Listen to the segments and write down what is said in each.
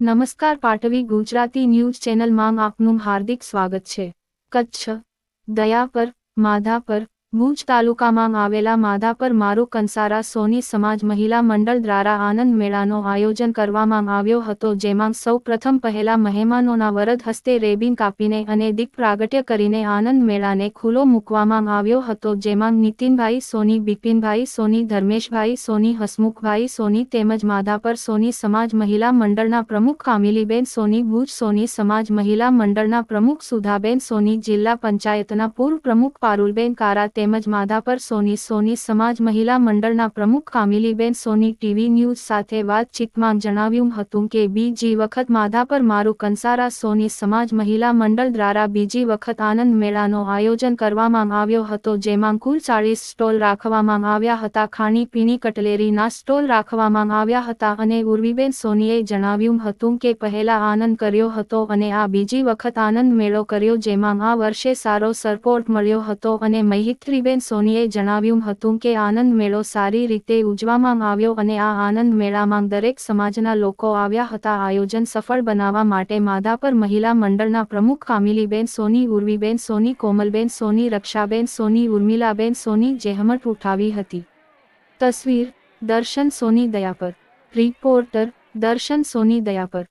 નમસ્કાર પાટવી ગુજરાતી ન્યૂઝ ચેનલમાં આપનું હાર્દિક સ્વાગત છે। કચ્છ દયાપર માધાપર ભુજ તાલુકામાં આવેલા માધાપર મારું કંસારા સોની સમાજ મહિલા મંડળ દ્વારા આનંદ મેળાનો આયોજન કરવામાં આવ્યો હતો, જેમાં સૌ પ્રથમ પહેલા મહેમાનોના વરદ હસ્તે રેબીન કાપીને અને દીપ પ્રાગટ્ય કરીને આનંદ મેળાને ખુલ્લો મૂકવામાં આવ્યો હતો, જેમાં નીતિનભાઈ સોની, બિપિનભાઈ સોની, ધર્મેશભાઈ સોની, હસમુખભાઈ સોની તેમજ માધાપર સોની સમાજ મહિલા મંડળના પ્રમુખ કામિલીબેન સોની, ભુજ સોની સમાજ મહિલા મંડળના પ્રમુખ સુધાબેન સોની, જિલ્લા પંચાયતના પૂર્વ પ્રમુખ પારુલબેન કારા તેમજ માધાપર સોની સમાજ મહિલા મંડળના પ્રમુખ કામિલીબેન સોની ટીવી ન્યૂઝ સાથે વાતચીતમાં જણાવ્યું હતું કે બીજી વખત માધાપર મારું કંસારા સોની સમાજ મહિલા મંડળ દ્વારા બીજી વખત આનંદ મેળાનો આયોજન કરવામાં આવ્યો હતો, જેમાં કુલ 40 સ્ટોલ રાખવામાં આવ્યા હતા। ખાણીપીણી કટલેરીના સ્ટોલ રાખવામાં આવ્યા હતા અને ઉર્વીબેન સોનીએ જણાવ્યું હતું કે પહેલા આનંદ કર્યો હતો અને આ બીજી વખત આનંદ મેળો કર્યો, જેમાં આ વર્ષે સારો સપોર્ટ મળ્યો હતો અને મૈત્રીબેન સોનીએ જણાવ્યું હતું કે આનંદ મેળો સારી રીતે ઉજવવામાં આવ્યો અને આ આનંદ મેળામાં દરેક સમાજના લોકો આવ્યા હતા। આયોજન સફળ બનાવવા માટે માધાપર મહિલા મંડળના પ્રમુખ કામિલીબેન સોની, ઉર્વીબેન સોની, કોમલબેન સોની, રક્ષાબેન સોની, ઉર્મિલાબેન સોની જહેમત ઉઠાવી હતી। તસવીર દર્શન સોની દયાપર, રિપોર્ટર દર્શન સોની દયાપર।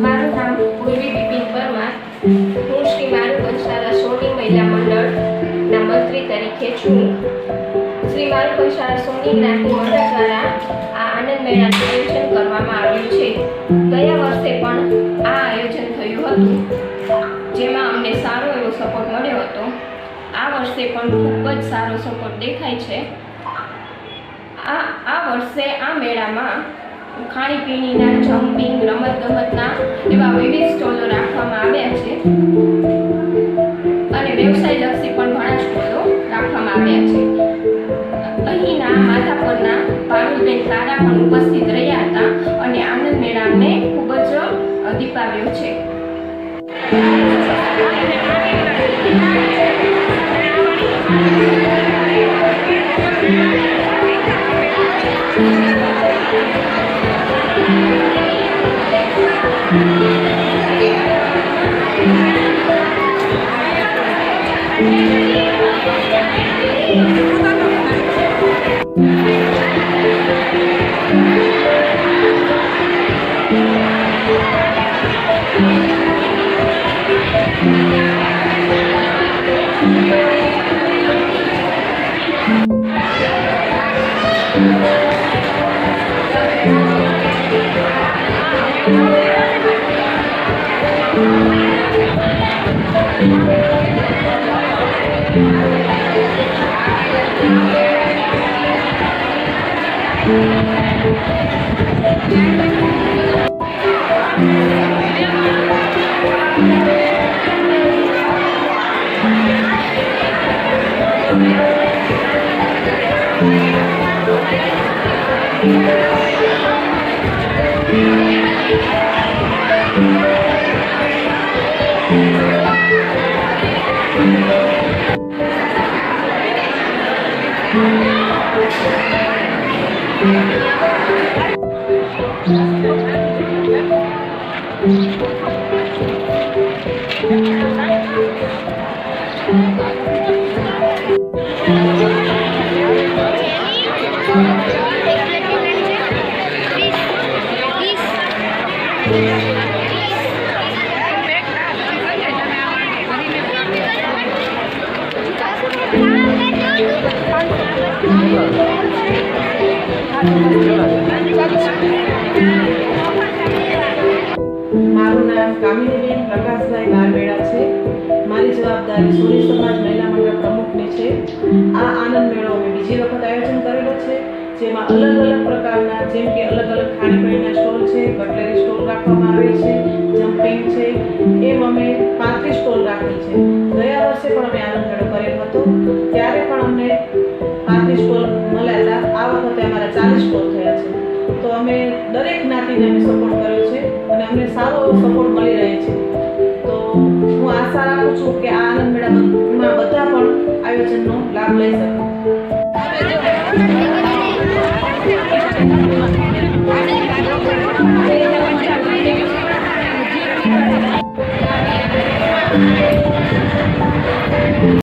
મારું નામ પૂર્વી બિપિન પરમાર, હું શ્રી મારું કંસારા સોની મહિલા મંડળના મંત્રી તરીકે છું। શ્રી મારું કંસારા સોની જ્ઞાતિ મંડળ દ્વારા આ આનંદ મેળાનું આયોજન કરવામાં આવ્યું છે। ગયા વર્ષે પણ આ આયોજન થયું હતું, જેમાં અમને સારો એવો સપોર્ટ મળ્યો હતો। આ વર્ષે પણ ખૂબ જ સારો સપોર્ટ દેખાય છે। આ વર્ષે આ મેળામાં ખાણીપીણીના, જમ્પિંગ, રમતગમતના એવા વિવિધ સ્ટોલો રાખવામાં આવ્યા છે અને વ્યવસાયલક્ષી પણ ઘણા સ્ટોલો રાખવામાં આવ્યા છે। અહીંના માધાપરના પારુલબેન કારા પણ ઉપસ્થિત રહ્યા હતા અને આનંદ મેળાને ખૂબ જ દીપાવ્યો છે। મારું નામ કામિનીબેન પ્રકાશભાઈ બારવેડા છે. મારી જવાબદારી સોની સમાજ મહિલા મંડળ પ્રમુખની છે. આ આનંદ મેળો અમે બીજી વખત આયોજન કરેલો છે, જેમાં અલગ અલગ પ્રકારના, જેમ કે અલગ અલગ ખાણીપીણીના સ્ટોલ છે, કટલેરી સ્ટોલ રાખવામાં આવે છે, જમ્પિંગ છે, એમ અમે 35 સ્ટોલ રાખેલ છે. ગયા વર્ષે પણ અમે આનંદ મેળો કરેલો હતો, ત્યારે પણ અમને 35 સ્ટોલ મળ્યા હતા. આ વખતે અમારા 40 સ્ટોલ થયા છે. તો અમે દરેક જ્ઞાતિને અમે સપોર્ટ કર્યો છે અને અમને સારો એવો સપોર્ટ મળી રહે છે. તો હું આશા રાખું છું કે આ આનંદ મેળામાં બધા પણ આયોજનનો લાભ લઈ શકે.